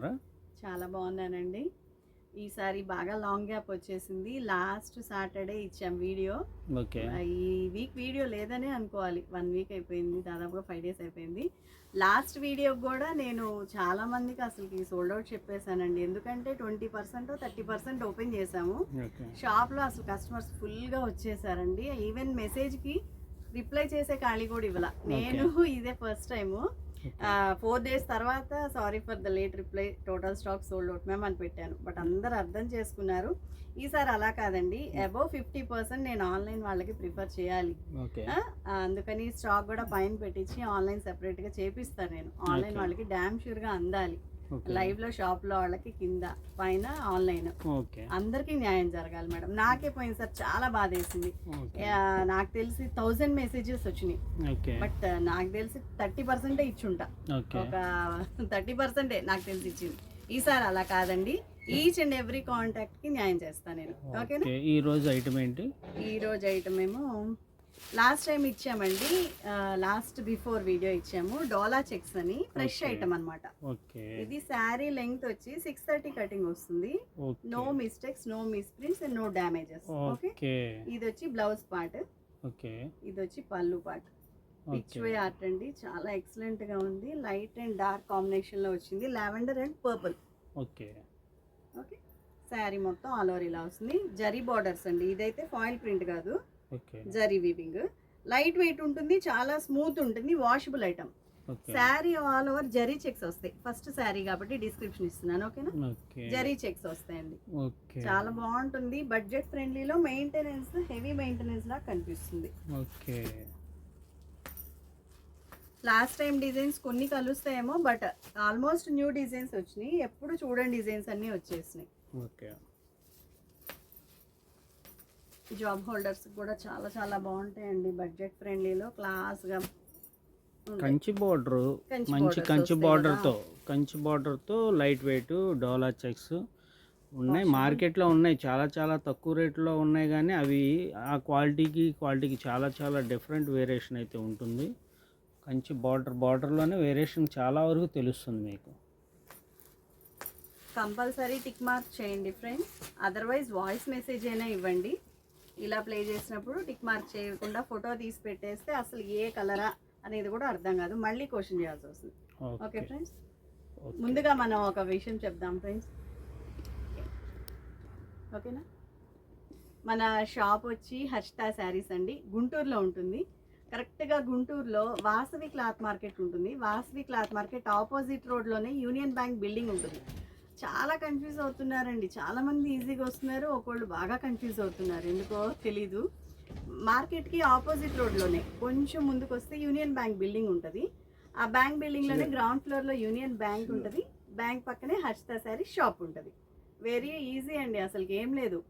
బాగున్నారా? చాలా బాగున్నానండి. ఈసారి బాగా లాంగ్ గ్యాప్ వచ్చేసింది. లాస్ట్ సాటర్డే ఇచ్చాం వీడియో. ఓకే. ఈ వీక్ వీడియో లేదనే అనుకోవాలి. 1 వీక్ అయిపోయింది. దాదాపుగా 5 డేస్ అయిపోయింది. లాస్ట్ వీడియోకి కూడా నేను చాలా మందికి అసలుకి సోల్డ్ అవుట్ చెప్పేశానండి. ఎందుకంటే 20% 30% ఓపెన్ చేశాము. ఓకే. షాప్లో అసలు కస్టమర్స్ ఫుల్గా వచ్చేసారండి. ఈవెన్ మెసేజ్కి రిప్లై చేసే ఖాళీ కూడా ఇవ్వాల. నేను ఇదే ఫస్ట్ టైము. 4 days తర్వాత sorry for the late reply, total stock sold out ma'am అని పెట్టాను. బట్ అందరు అర్థం చేసుకున్నారు. ఈసారి అలా కాదండి, అబౌవ్ 50% నేను ఆన్లైన్ వాళ్ళకి ప్రిఫర్ చేయాలి. అందుకని స్టాక్ కూడా పైన పెట్టించి ఆన్లైన్ సెపరేట్గా చేపిస్తాను నేను. ఆన్లైన్ వాళ్ళకి డ్యామ్ షూర్గా అందాలి. లైవ్లో షాప్లో వాళ్ళకి కింద పైన ఆన్లైన్ అందరికీ న్యాయం జరగాలి మేడం. నాకే పోయింది సార్, చాలా బాధ వేసింది. నాకు తెలిసి 1000 మెసేజెస్ వచ్చినాయి. బట్ నాకు తెలిసి 30% ఇచ్చుంటా. ఒక 30% నాకు తెలిసి ఇచ్చింది. ఈసారి అలా కాదండి, ఈచ్ అండ్ ఎవ్రీ కాంటాక్ట్ కి న్యాయం చేస్తాను నేను. ఓకేనా? ఈ రోజు ఐటమ్ ఏంటి? ఈ రోజు ఐటమ్ ఏమో లాస్ట్ టైం ఇచ్చామండి, లాస్ట్ బిఫోర్ వీడియో ఇచ్చాము. డోలా చెక్స్ అని ఫ్రెష్ ఐటమ్ అనమాట. ఇది శారీ లెంగ్త్ వచ్చి 630 కటింగ్ వస్తుంది. No mistakes, no misprints and no damages. Okay. ఇది వచ్చి బ్లౌజ్ పార్ట్. ఇది వచ్చి పళ్ళు పార్ట్. పిచ్ వే ఆర్ట్ అండి, చాలా ఎక్సలెంట్ గా ఉంది. లైట్ అండ్ డార్క్ కాంబినేషన్ లో వచ్చింది, lavender and purple. Okay. Sari మొత్తం ఆల్ ఓవర్ ఇలా వస్తుంది. జరీ బార్డర్స్ అండి. ఇదైతే ఫాయిల్ ప్రింట్ కాదు, జరీ వీవింగ్. లైట్ వెయిట్ ఉంటుంది, చాలా స్మూత్ ఉంటుంది, washable item. Sari all over zari checks వస్తాయి. ఫస్ట్ శారీ కాబట్టి డిస్క్రిప్షన్ ఇస్తున్నాను. ఓకేనా? జరీ చెక్స్ వస్తాయండి. చాలా బాగుంటుంది. బడ్జెట్ ఫ్రెండ్లీలో మెయింటెనెన్స్ హెవీ మెయింటెనెన్స్ లా కనిపిస్తుంది. లాస్ట్ టైం డిజైన్స్ కొన్ని కలుస్తాయేమో, బట్ ఆల్మోస్ట్ న్యూ డిజైన్స్ వచ్చినాయి. ఎప్పుడు చూడండి డిజైన్స్ అన్నీ వచ్చేసినాయి. జాబ్ హోల్డర్స్ కూడా చాలా చాలా బాగుంటాయండి. బడ్జెట్ ఫ్రెండ్లీలో క్లాస్గా కంచి బార్డర్, మంచి కంచి బార్డర్తో లైట్ వెయిట్ డోలా చెక్స్ ఉన్నాయి. మార్కెట్లో ఉన్నాయి, చాలా చాలా తక్కువ రేట్లో ఉన్నాయి. కానీ అవి ఆ క్వాలిటీకి చాలా చాలా డిఫరెంట్ వేరియేషన్ అయితే ఉంటుంది. కంచి బార్డర్లోనే వేరియేషన్ చాలా వరకు తెలుస్తుంది మీకు. కంపల్సరీ టిక్ మార్క్ చేయండి ఫ్రెండ్స్, అదర్వైజ్ వాయిస్ మెసేజ్ అయినా ఇవ్వండి. ఇలా ప్లే చేసినప్పుడు టిక్ మార్క్ చేయకుండా ఫోటో తీసి పెట్టేస్తే అసలు ఏ కలరా అనేది కూడా అర్థం కాదు, మళ్ళీ క్వశ్చన్ చేయాల్సి వస్తుంది. ఓకే ఫ్రెండ్స్, ముందుగా మనం ఒక విషయం చెప్దాం ఫ్రెండ్స్. ఓకేనా? మన షాప్ వచ్చి హర్షిత శారీస్ అండి, గుంటూరులో ఉంటుంది. కరెక్ట్గా గుంటూరులో వాసవి క్లాత్ మార్కెట్ ఉంటుంది. వాసవి క్లాత్ మార్కెట్ ఆపోజిట్ రోడ్లోనే యూనియన్ బ్యాంక్ బిల్డింగ్ ఉంటుంది. చాలా కన్ఫ్యూజ్ అవుతున్నారండి, చాలామంది ఈజీగా వస్తున్నారు, ఒకళ్ళు బాగా కన్ఫ్యూజ్ అవుతున్నారు, ఎందుకో తెలీదు. మార్కెట్కి ఆపోజిట్ రోడ్లోనే కొంచెం ముందుకు వస్తే యూనియన్ బ్యాంక్ బిల్డింగ్ ఉంటుంది. ఆ బ్యాంక్ బిల్డింగ్లోనే గ్రౌండ్ ఫ్లోర్లో యూనియన్ బ్యాంక్ ఉంటుంది. బ్యాంక్ పక్కనే హర్షిత శారీ షాప్ ఉంటుంది. వెరీ ఈజీ అండి, అసలుకి ఏం లేదు.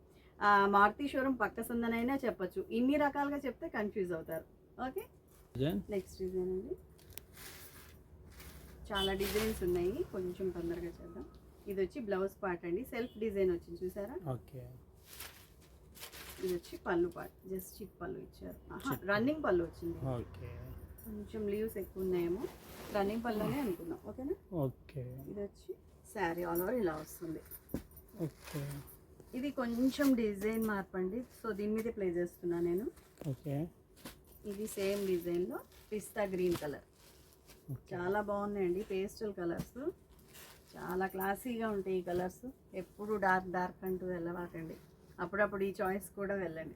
మారుతి షోరూమ్ పక్క సందనైనా చెప్పచ్చు. ఇన్ని రకాలుగా చెప్తే కన్ఫ్యూజ్ అవుతారు. ఓకే, నెక్స్ట్ డిజైన్ అండి. చాలా డిజైన్స్ ఉన్నాయి, కొంచెం తొందరగా చేద్దాం. ఇది వచ్చి బ్లౌజ్ పార్ట్ అండి, సెల్ఫ్ డిజైన్ వచ్చింది చూసారా? ఇది వచ్చి పళ్ళు పార్ట్, జస్ట్ చిప్ పళ్ళు ఇచ్చారు, రన్నింగ్ పళ్ళు వచ్చింది. కొంచెం లీవ్స్ ఎక్కువ ఉన్నాయేమో, రన్నింగ్ పళ్ళునే అనుకున్నాం. ఓకేనా? ఇది వచ్చి శారీ ఆల్ ఓవర్ ఇలా వస్తుంది. ఇది కొంచెం డిజైన్ మార్పు అండి, సో దీని మీదే ప్లే చేస్తున్నా నేను. ఇది సేమ్ డిజైన్లో పిస్తా గ్రీన్ కలర్, చాలా బాగున్నాయండి. పేస్టల్ కలర్స్ చాలా క్లాసీగా ఉంటాయి ఈ కలర్స్. ఎప్పుడు డార్క్ అంటూ వెళ్ళవాకండి, అప్పుడప్పుడు ఈ చాయిస్ కూడా వెళ్ళండి.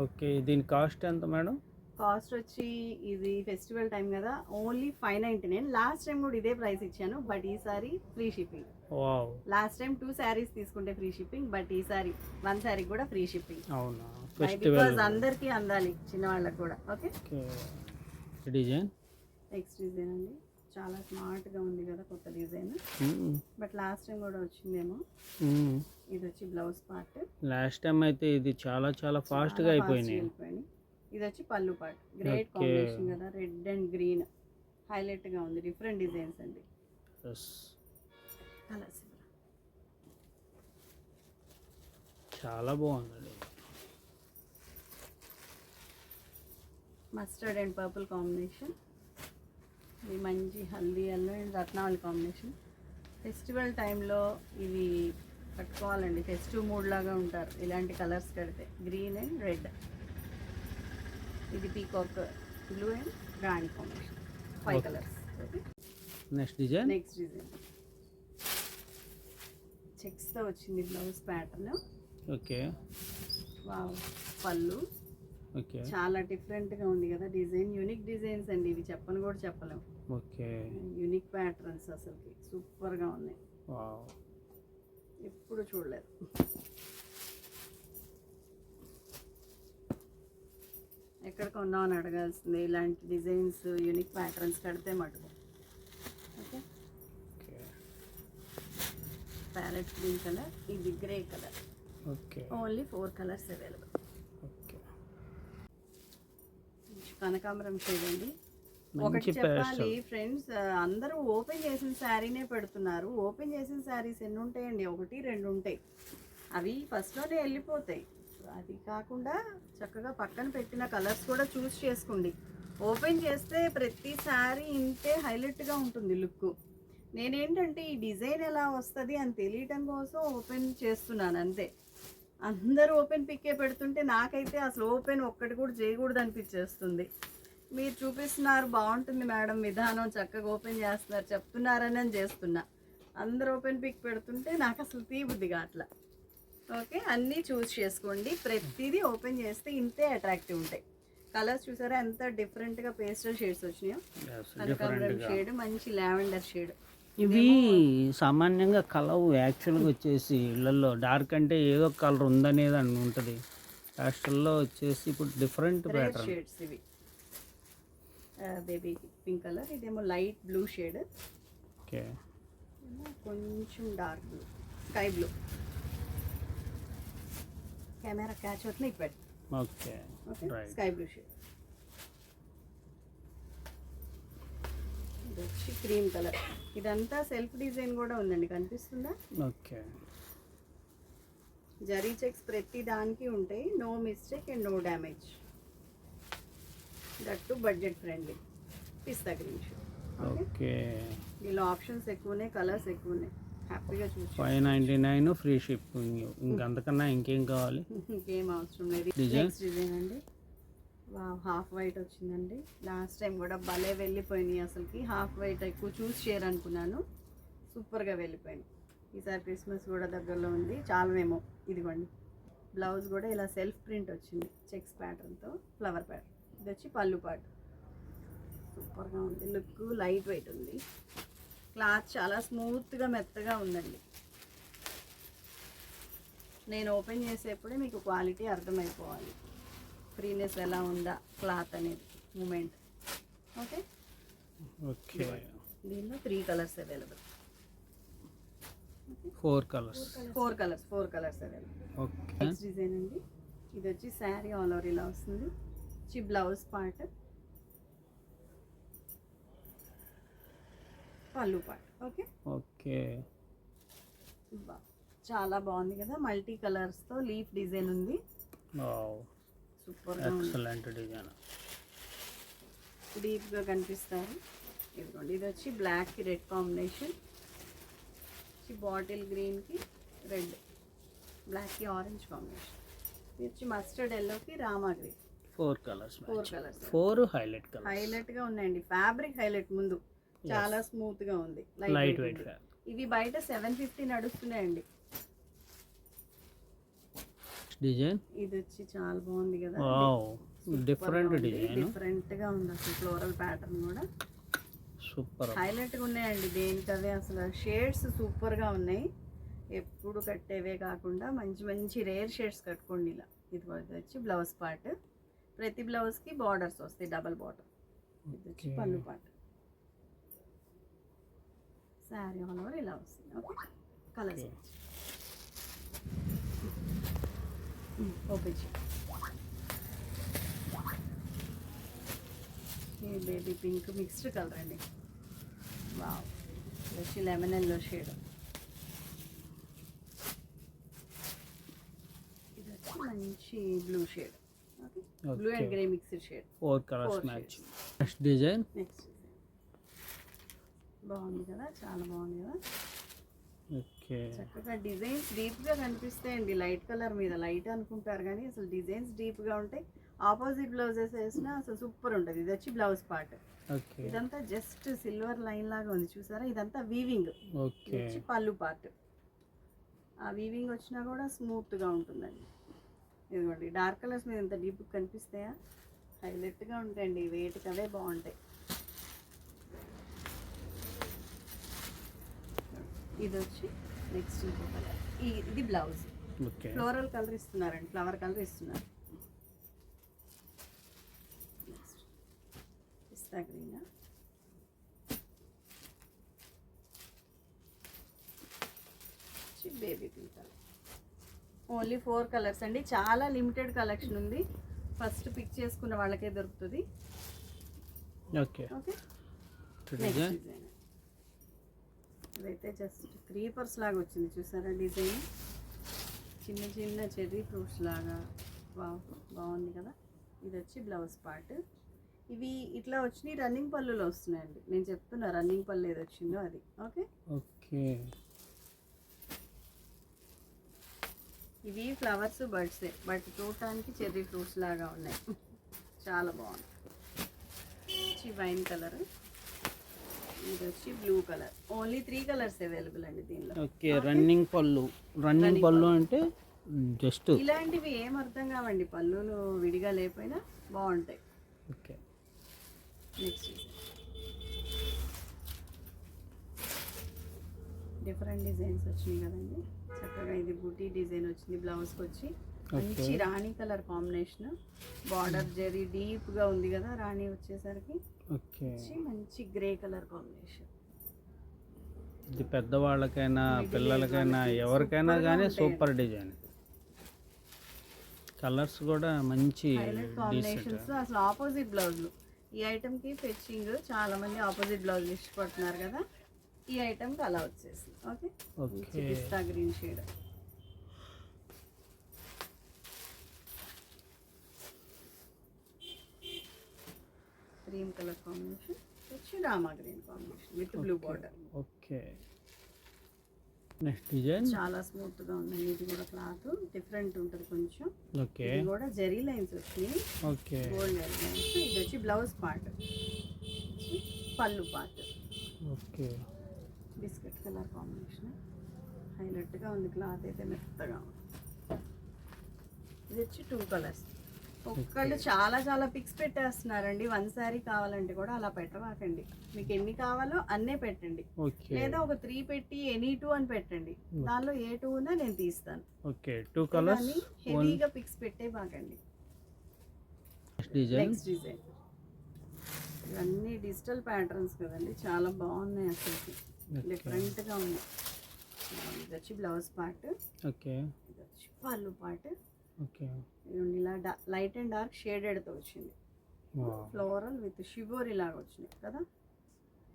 ఓకే. దీని కాస్ట్ ఎంత మేడం? కాస్ట్ వచ్చి ఇది ఫెస్టివల్ టైం కదా, ఓన్లీ 599. లాస్ట్ టైం కూడా ఇదే ప్రైస్ ఇచ్చాను, బట్ ఈసారి free shipping. Last time 2 saris తీసుకుంటే ఫ్రీ షిప్పింగ్, బట్ ఈసారి 1 శారీ కూడా ఫ్రీ షిప్పింగ్. బికాజ్ అందరికీ అందాలి, చిన్నవాళ్ళకి కూడా. ఓకే. నెక్స్ట్ డిజైన్ అండి, చాలా స్మార్ట్గా ఉంది కదా, కొత్త డిజైన్, బట్ లాస్ట్ టైం కూడా వచ్చిందేమో. ఇది వచ్చి బ్లౌజ్ పార్ట్. లాస్ట్ టైం అయితే ఇది చాలా చాలా ఫాస్ట్గా అయిపోయినాయి. ఇది వచ్చి పళ్ళు పార్ట్. గ్రేట్ కాంబినేషన్ కదా, రెడ్ అండ్ గ్రీన్ హైలైట్గా ఉంది. డిఫరెంట్ డిజైన్స్ అండి, కలర్స్ చాలా బాగుందండి. మస్టర్డ్ అండ్ పర్పుల్ కాంబినేషన్, ఇది మంచి haldi yellow and Ratnavali combination. Festival టైంలో ఇవి కట్టుకోవాలండి, ఫెస్టివ్ మూడ్ లాగా ఉంటారు ఇలాంటి కలర్స్ కడితే. గ్రీన్ అండ్ రెడ్, ఇది peacock blue and rani combination, 5 colours. Okay, next design. Next design చెక్స్తో వచ్చింది బ్లౌజ్ ప్యాటర్న్. ఓకే, వావ్, పళ్ళు. ఓకే, చాలా డిఫరెంట్గా ఉంది కదా డిజైన్. యూనిక్ డిజైన్స్ అండి ఇవి, చెప్పను కూడా చెప్పలేము. ఓకే, యూనిక్ ప్యాటర్న్స్ అసలుకి సూపర్గా ఉన్నాయి. వావ్, ఎప్పుడు చూడలేదు. ఎక్కడ కొన్నావు అని అడగాల్సిందే, ఇలాంటి డిజైన్స్ యూనిక్ ప్యాటర్న్స్ కడితే మటుకు. Okay, okay, parrot green colour, ఇది grey colour. Okay, only 4 colours available. Okay, కనకాంబరం షేడ్ అండి. ఒకటి మంచి చెప్పాలి ఫ్రెండ్స్, అందరూ ఓపెన్ చేసిన శారీనే పెడుతున్నారు. ఓపెన్ చేసిన శారీస్ ఎన్ని ఉంటాయండి? 1, 2 ఉంటాయి. అవి ఫస్ట్లోనే వెళ్ళిపోతాయి. అది కాకుండా చక్కగా పక్కన పెట్టిన కలర్స్ కూడా చూస్ చేసుకోండి. ఓపెన్ చేస్తే ప్రతి శారీ ఇంతే హైలైట్గా ఉంటుంది లుక్. నేనేంటంటే ఈ డిజైన్ ఎలా వస్తుంది అని తెలియటం కోసం ఓపెన్ చేస్తున్నాను అంతే. అందరూ ఓపెన్ పిక్కే పెడుతుంటే నాకైతే అసలు ఓపెన్ ఒక్కటి కూడా చేయకూడదు అనిపించేస్తుంది. మీరు చూపిస్తున్నారు బాగుంటుంది మేడం విధానం, చక్కగా ఓపెన్ చేస్తున్నారు చెప్తున్నారని నేను చేస్తున్నా. అందరు ఓపెన్ పిక్ పెడుతుంటే నాకు అసలు తీబుద్దిగా అట్లా. ఓకే, అన్నీ చూస్ చేసుకోండి. ప్రతిదీ ఓపెన్ చేస్తే ఇంతే అట్రాక్టివ్ ఉంటాయి. కలర్స్ చూసారా ఎంత డిఫరెంట్గా పేస్టల్ షేడ్స్ వచ్చినాయో. కనకాంబరం షేడ్, మంచి లావెండర్ షేడ్. ఇవి సామాన్యంగా కలర్ యాక్చువల్గా వచ్చేసి ఇళ్ళల్లో డార్క్ అంటే ఏదో కలర్ ఉందనేది అని ఉంటుంది. ప్యాస్టల్లో వచ్చేసి ఇప్పుడు డిఫరెంట్ ప్యాటర్న్ షేడ్స్ ఇవి. బేబీ పింక్ కలర్, ఇదేమో లైట్ బ్లూ షేడ్. ఓకే, కొంచెం dark blue, sky blue. Camera catch అవుతుంది ఇక్కడ. Okay, okay, right, sky blue shade. ఇది వచ్చి క్రీమ్ కలర్. ఇదంతా సెల్ఫ్ డిజైన్ కూడా ఉందండి, కనిపిస్తుందా? ఓకే, జరీ చెక్స్ ప్రతి దానికి ఉంటాయి. No mistake and no damage. That budget friendly. పిస్తా గ్రీన్ షేడ్. ఓకే, దీనిలో ఆప్షన్స్ ఎక్కువ ఉన్నాయి, కలర్స్ ఎక్కువ ఉన్నాయి. హ్యాపీగా చూసి 599 ఫ్రీ షిప్పింగ్. ఇంకంతకన్నా ఇంకేం కావాలి? ఇంకేం అవసరం లేదు. నెక్స్ట్ డిజైన్ అండి. హాఫ్ వైట్ వచ్చిందండి. లాస్ట్ టైం కూడా భలే వెళ్ళిపోయినాయి అసలుకి. హాఫ్ వైట్ ఎక్కువ చూస్ చేయరనుకున్నాను, సూపర్గా వెళ్ళిపోయింది. ఈసారి క్రిస్మస్ కూడా దగ్గరలో ఉంది, చాలనేమో. ఇదిగోండి బ్లౌజ్ కూడా ఇలా సెల్ఫ్ ప్రింట్ వచ్చింది చెక్స్ ప్యాటర్న్తో, ఫ్లవర్ ప్యాటర్న్. ఇది వచ్చి పళ్ళు పాటు. సూపర్గా ఉంది లుక్, లైట్ వెయిట్ ఉంది. క్లాత్ చాలా స్మూత్గా మెత్తగా ఉందండి. నేను ఓపెన్ చేసేప్పుడే మీకు క్వాలిటీ అర్థమైపోవాలి, ఫ్రీనెస్ ఎలా ఉందా క్లాత్ అనేది, మూమెంట్. ఓకే, ఓకే, దీనిలో 3 colours available. 4 colours. 4 colours available. Okay, next design అండి. ఇది వచ్చి శారీ ఆల్ ఓవర్ ఇలా వస్తుంది. బ్లౌజ్ పార్ట్, పళ్ళు పార్ట్. ఓకే, ఓకే, చాలా బాగుంది కదా. మల్టీ కలర్స్తో లీఫ్ డిజైన్ ఉంది. సూపర్గా ఉంది, ఎక్సలెంట్ డిజైన్. డీప్గా కనిపిస్తారు. ఇదిగోండి, ఇది వచ్చి బ్లాక్కి రెడ్ కాంబినేషన్, బాటిల్ గ్రీన్కి రెడ్, బ్లాక్కి ఆరెంజ్ కాంబినేషన్. ఇది వచ్చి మస్టర్డ్ ఎల్లోకి Rama green. 4 colours. 4 colours. 4 highlight colours. హైలైట్గా ఉన్నాయండి. ఫ్యాబ్రిక్ హైలైట్ ముందు చాలా స్మూత్గా ఉంది, లైట్ వెయిట్. ఇవి బయట 750 నడుస్తున్నాయండి. డిజైన్ ఇది వచ్చి చాలా బాగుంది కదా. వావ్, డిఫరెంట్ డిజైన్, డిఫరెంట్గా ఉంది అసలు. ఫ్లోరల్ ప్యాటర్న్ కూడా సూపర్ హైలైట్గా ఉన్నాయండి. దేనికదే అసలు షేడ్స్ సూపర్గా ఉన్నాయి. ఎప్పుడు కట్టేవే కాకుండా మంచి మంచి రేర్ షేడ్స్ కట్టుకోండి ఇలా. ఇది వచ్చి బ్లౌజ్ పార్ట్, ప్రతి బ్లౌజ్కి బార్డర్స్ వస్తాయి, డబల్ బార్డర్. ఇది వచ్చి పళ్ళు పార్ట్. శారీ ఆల్ ఓవర్ ఇలా వస్తుంది. ఓకే, కలర్స్ ఓపెన్ చేయండి. బేబీ పింక్ మిక్స్డ్ కలర్ అండి. వావ్, వచ్చి లెమన్ ఎల్లో షేడ్. ఇది వచ్చి మంచి blue shade. Okay, blue and grey mixed shade. 4 colours match. Next design. Next బాగుంది కదా, చాలా బాగుంది కదా. ఓకే. చక్కగా డిజైన్స్ డీప్గా కనిపిస్తాయండి. లైట్ కలర్ మీద లైట్ అనుకుంటారు కానీ అసలు డిజైన్స్ డీప్గా ఉంటాయి. ఆపోజిట్ బ్లౌజెస్ వేసినా అసలు సూపర్ ఉంటుంది. ఇది వచ్చి బ్లౌజ్ పార్ట్. ఓకే. ఇదంతా జస్ట్ సిల్వర్ లైన్ లాగా ఉంది చూసారా, ఇదంతా వీవింగ్. ఓకే. వచ్చి పళ్ళు పార్ట్. ఆ వీవింగ్ వచ్చినా కూడా స్మూత్గా ఉంటుందండి. ఇదిగోండి డార్క్ కలర్స్ మీద ఇంత డీప్ కనిపిస్తాయా, హైలైట్గా ఉంటాయండి. వేటికి అవే బాగుంటాయి. ఇది వచ్చి నెక్స్ట్ ఇంకో కలర్. ఇది బ్లౌజ్. ఓకే. ఫ్లోరల్ కలర్ ఇస్తున్నారండి, ఫ్లవర్ కలర్ ఇస్తున్నారు. Next pista green, baby pink colour. Only 4 colours అండి. చాలా లిమిటెడ్ కలెక్షన్ ఉంది. ఫస్ట్ పిక్ చేసుకున్న వాళ్ళకే దొరుకుతుంది. ఓకే. ఓకే. డిజైన్ డిజైన్ ఇదైతే జస్ట్ క్రీపర్స్ లాగా వచ్చింది చూసారా డిజైన్. చిన్న చిన్న చెర్రీ ఫ్రూట్స్ లాగా బాగుంది కదా. ఇది వచ్చి బ్లౌజ్ పార్ట్. ఇవి ఇట్లా వచ్చినాయి రన్నింగ్ పళ్ళులో వస్తున్నాయండి. నేను చెప్తున్నా రన్నింగ్ పళ్ళు ఏది వచ్చిందో అది. ఓకే. ఓకే. ఇవి ఫ్లవర్స్ బర్డ్సే, బట్ చూడటానికి చెర్రీ ఫ్రూట్స్ లాగా ఉన్నాయి. చాలా బాగుంది. వచ్చి వైన్ కలర్, ఇది వచ్చి blue colour. Only 3 colours available అండి దీనిలో. ఓకే. రన్నింగ్ పళ్ళు. రన్నింగ్ పళ్ళు అంటే జస్ట్ ఇలాంటివి ఏం అర్థం కావండి, పళ్ళులు విడిగా లేకపోయినా బాగుంటాయి. ఓకే. నెక్స్ట్ డిఫరెంట్ డిజైన్స్ వచ్చినాయి కదండి. చక్కగా ఇది బూటీ డిజైన్ వచ్చింది. బ్లౌజ్కి వచ్చి మంచి రాణి కలర్ కాంబినేషన్. బార్డర్ జరీ డీప్గా ఉంది కదా రాణి వచ్చేసరికి. ఓకే. మంచి గ్రే కలర్ కాంబినేషన్. ఇది పెద్దవాళ్ళకైనా పిల్లలకైనా ఎవరికైనా కానీ సూపర్ డిజైన్. కలర్స్ కూడా మంచి కాంబినేషన్స్. అసలు ఆపోజిట్ బ్లౌజ్లు ఈ ఐటమ్కి ఫెచ్చింగ్ చాలా మంది ఆపోజిట్ బ్లౌజ్ ఇష్టపడుతున్నారు కదా. ఈ ఐటమ్కి అలా వచ్చేసి. Okay. Pista green shade. Cream colour combination వచ్చి Rama green combination with blue border. Okay. Next design చాలా స్మూత్ గా ఉంది. ఇది కూడా క్లాత్ డిఫరెంట్ ఉంటుంది కొంచెం. ఓకే. ఇది కూడా జెరీ లైన్స్ వచ్చినాయి. ఓకే. Gold lines. ఇది వచ్చి బ్లౌజ్ పార్ట్, పళ్ళు part. Okay. Biscuit colour combination. Highlight గా ఉంది. క్లాత్ అయితే మెత్తగా ఉంది. ఇది వచ్చి 2 కలర్స్. ఒక్కళ్ళు చాలా చాలా పిక్స్ పెట్టేస్తున్నారండి. 1 శారీ కావాలంటే కూడా అలా పెట్టవాకండి. మీకు ఎన్ని కావాలో అన్నే పెట్టండి. లేదా ఒక 3 పెట్టి ఎనీ 2 అని పెట్టండి. దానిలో ఏ 2 ఉన్నా నేను తీస్తాను. ఓకే. 2 కలర్స్. హెవీగా పిక్స్ పెట్టేవాకండి. Next design. ఇవన్నీ డిజిటల్ ప్యాటర్న్స్ కదండి, చాలా బాగున్నాయి. అసలు డిఫరెంట్గా ఉన్నాయి. ఇది వచ్చి బ్లౌజ్ పార్ట్. ఓకే. ఇది వచ్చి పళ్ళు పార్ట్. ఓకే. ఇలా లైట్ అండ్ డార్క్ షేడెడ్తో వచ్చింది. ఫ్లోరల్ విత్ షిబోరి లాగా వచ్చినాయి కదా.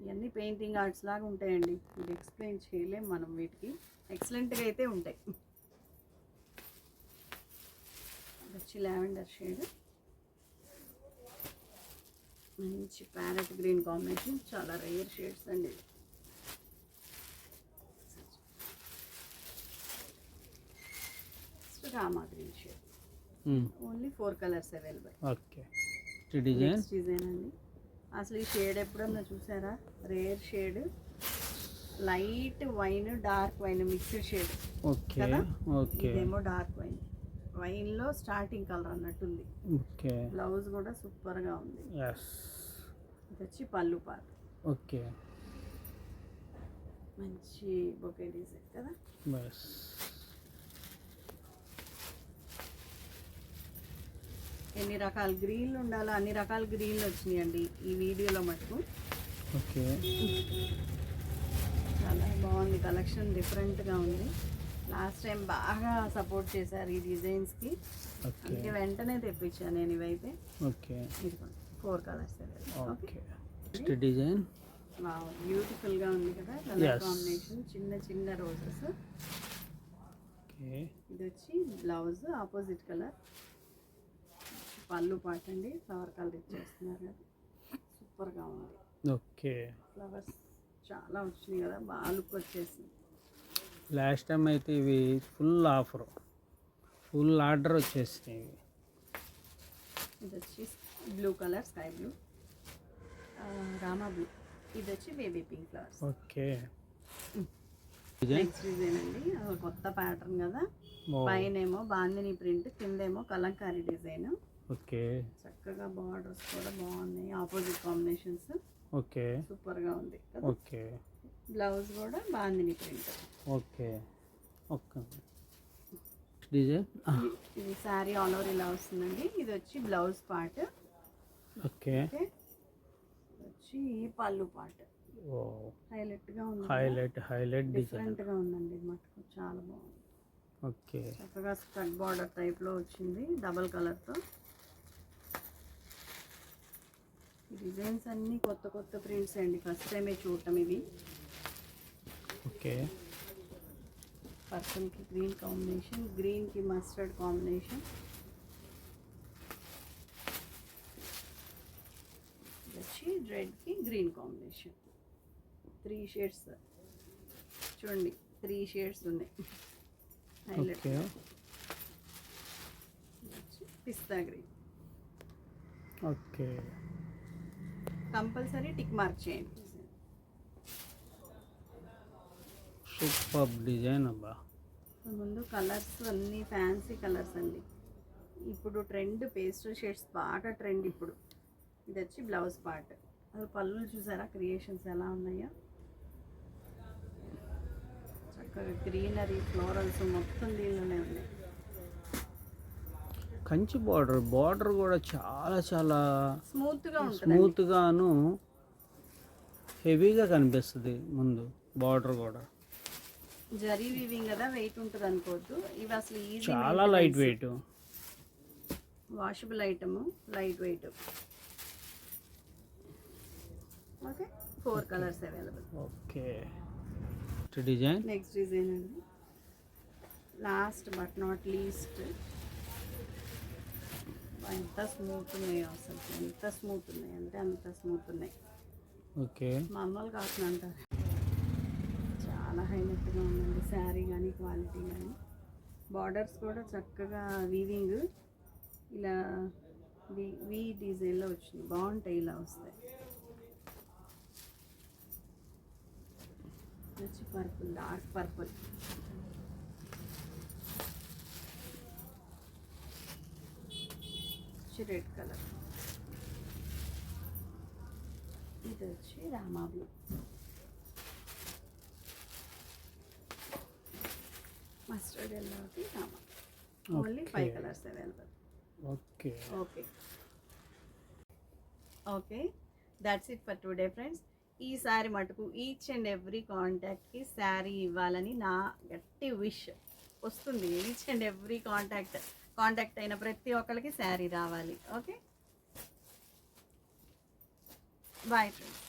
ఇవన్నీ పెయింటింగ్ ఆర్ట్స్ లాగా ఉంటాయండి. ఇది ఎక్స్ప్లెయిన్ చేయలేం మనం. వీటికి ఎక్సలెంట్గా అయితే ఉంటాయి. ఇది వచ్చి లావెండర్ షేడ్. మంచి ప్యారెట్ గ్రీన్ కాంబినేషన్. చాలా రేర్ షేడ్స్ అండి. Rama green shade. Only 4 colours available. Okay. Design అండి. అసలు ఈ షేడ్ ఎప్పుడన్నా చూసారా? Rare shade. Light wine dark wine mixed shade. Okay. Okay. ఇదేమో డార్క్ వైన్. వైన్లో స్టార్టింగ్ కలర్ అన్నట్టుంది. ఓకే. బ్లౌజ్ కూడా సూపర్గా ఉంది. ఇది వచ్చి పళ్ళు పార్ట్. ఓకే. మంచి బొకే డిజైన్ కదా. ఎన్ని రకాల గ్రీన్లు ఉండాలో అన్ని రకాల గ్రీన్లు వచ్చినాయండి ఈ వీడియోలో మటుకు. ఓకే. చాలా బాగుంది కలెక్షన్, డిఫరెంట్గా ఉంది. లాస్ట్ టైం బాగా సపోర్ట్ చేశారు ఈ డిజైన్స్కి, అందుకే వెంటనే తెప్పించాను నేను ఇవైతే. ఓకే. 4 కలర్స్. ఓకే. డిజైన్ బ్యూటిఫుల్గా ఉంది కదా కలర్ కాంబినేషన్. చిన్న చిన్న రోజెస్. ఇది వచ్చి బ్లౌజ్ ఆపోజిట్ కలర్. పళ్ళు పాట అండి. ఫ్లవర్ కలర్ ఇచ్చేస్తున్నారు కదా, సూపర్గా ఉంది. ఓకే. ఫ్లవర్స్ చాలా వచ్చినాయి కదా, బాగా లుక్ వచ్చేసింది. లాస్ట్ టైం అయితే ఇవి ఫుల్ ఆఫర్, ఫుల్ ఆర్డర్ వచ్చేసినాయి ఇవి. ఇది వచ్చి blue colour, sky blue, Rama blue. ఇది వచ్చి baby pink flowers. Okay. Next design అండి, కొత్త ప్యాటర్న్ కదా. పైన ఏమో బాందిని ప్రింట్, కిందేమో కలంకారీ డిజైన్. ఓకే. చక్కగా బార్డర్స్ కూడా బాగున్నాయి, ఆపోజిట్ కాంబినేషన్స్. ఓకే. సూపర్ గా ఉంది కదా. ఓకే. బ్లౌజ్ కూడా bandhani print. Okay. Okay. Design ఇది శారీ ఆల్ ఓవర్ ఇలా వస్తుందండి. ఇది వచ్చి బ్లౌజ్ పార్ట్. ఓకే. వచ్చి పళ్ళు పార్ట్. ఓ, హైలైట్ గా ఉంది, హైలైట్ డిజైన్. డిఫరెంట్ గా ఉందండి. ఇది మటుకు చాలా బాగుంది. ఓకే. చక్కగా స్కర్ట్ బార్డర్ టైప్ లో వచ్చింది, డబల్ కలర్ తో. డిజైన్స్ అన్ని కొత్త కొత్త ప్రింట్స్ అండి, ఫస్ట్ టైమే చూడటం ఇవి. ఓకే. పర్పుల్ కి గ్రీన్ కాంబినేషన్, గ్రీన్ కి మస్టర్డ్ కాంబినేషన్. వచ్చి రెడ్ కి గ్రీన్ కాంబినేషన్. 3 షేడ్స్ చూడండి, 3 షేడ్స్ ఉన్నాయి. Highlight. Okay. Pista green. Okay. Compulsory tick mark చేయండి. సూపర్ డిజైన్ అబ్బా. ముందు కలర్స్ అన్నీ ఫ్యాన్సీ కలర్స్ అండి. ఇప్పుడు ట్రెండ్ పేస్టల్ షేడ్స్ బాగా ట్రెండ్ ఇప్పుడు. ఇది వచ్చి బ్లౌజ్ పార్ట్. అది పళ్ళు చూసారా క్రియేషన్స్ ఎలా ఉన్నాయో. చక్కగా గ్రీనరీ ఫ్లోరల్స్ మొత్తం దీనిలోనే ఉన్నాయి. కంచి బార్డర్ కూడా చాలా చాలా స్మూత్గా ఉంటుంది, స్మూత్గాను హెవీగా కనిపిస్తుంది. ముందు బార్డర్ కూడా జరీ వీవింగ్ కదా, వెయిట్ ఉంటుంది అనుకోవద్దు. ఇవి అసలు ఈజీ, చాలా light weight, washable item, light weight. Okay. 4 colours available. Okay. Design next design అండి, లాస్ట్ బట్ నాట్ లీస్ట్. ఎంత స్మూత్ ఉన్నాయో అసలు, ఎంత స్మూత్ ఉన్నాయి అంటే అంత స్మూత్ ఉన్నాయి. ఓకే. మామూలు కాకుండా అంటారు. చాలా హైలైట్గా ఉందండి శారీ కానీ క్వాలిటీ కానీ. బార్డర్స్ కూడా చక్కగా వీవింగ్ ఇలా వీ డిజైన్లో వచ్చింది, బాగుంటాయి ఇలా వస్తాయి. వచ్చి purple, dark purple. Red colour. ఇది వచ్చి రామా బ్లూ. మస్టర్డ్ ఎల్లోకి Rama. Only 5 colours available. Okay. Okay. Okay, that's it for today friends. ఈ శారీ మటుకు ఈచ్ అండ్ ఎవ్రీ కాంటాక్ట్కి శారీ ఇవ్వాలని నా గట్టి విష్. వస్తుంది ఈచ్ అండ్ ఎవ్రీ కాంటాక్ట్ అయిన ప్రతి ఒక్కరికి శారీ రావాలి. Okay, bye friends.